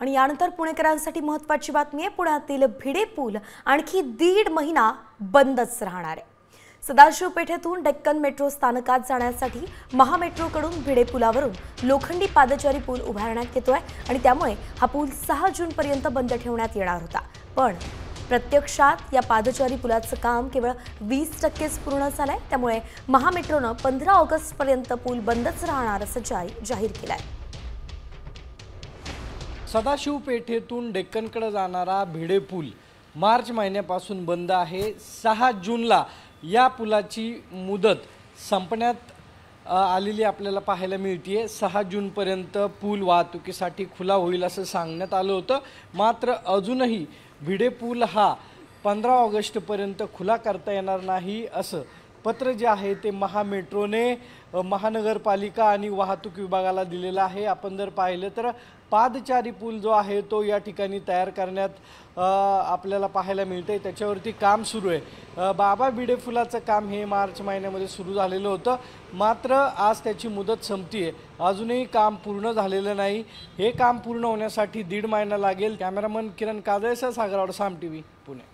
आणि यानंतर पुणेकरांसाठी महत्त्वाची बातमी आहे। पुण्यातील भिडे पूल आणखी 1.5 महिना बंदच राहणार आहे। सदाशिव पेठेतून डेक्कन मेट्रो स्थानकात जाण्यासाठी महामेट्रोकडून भिडे पुलावरून लोखंडी पादचारी पूल उभारण्यात येतोय आणि त्यामुळे हा पूल 6 जून पर्यंत बंद ठेवण्यात येणार होता। पण प्रत्यक्षात या पादचारी पुलाचं काम केवळ 20%च पूर्ण झालंय। त्यामुळे महामेट्रोनं 15 ऑगस्ट पर्यंत पूल बंदच राहणार असं जाहीर केलंय। सदाशिव पेठेतून डेक्कनकडे जाणारा भिडे पूल मार्च महिन्यापासून बंद आहे। 6 जूनला या पुलाची मुदत संपण्यात आलेली आपल्याला पाहायला मिळते। 6 जूनपर्यंत पूल वाहतुकीसाठी खुला होईल असं सांगण्यात आलं होतं। मात्र अजूनही भिडे पूल हा 15 ऑगस्टपर्यंत खुला करता येणार नाही असं पत्र जे आहे ते महामेट्रोने महानगरपालिका आणि वाहतूक विभागाला दिलेलं आहे। आपण जर पाहिलं तर पादचारी पूल जो आहे तो या ठिकाणी तयार करण्यात आपल्याला पाहायला मिळते। त्याच्यावरती काम सुरू आहे। बाबा भिडे पुलाचं काम हे मार्च महिन्यामध्ये सुरू झालेलं होतं, मात्र आज त्याची मुदत संपतीये। अजूनही काम पूर्ण झालेलं नाही। हे काम पूर्ण होण्यासाठी 1.5 महिना लागेल। कॅमेरामन किरण काजळेसह सागर साम टीव्ही पुणे।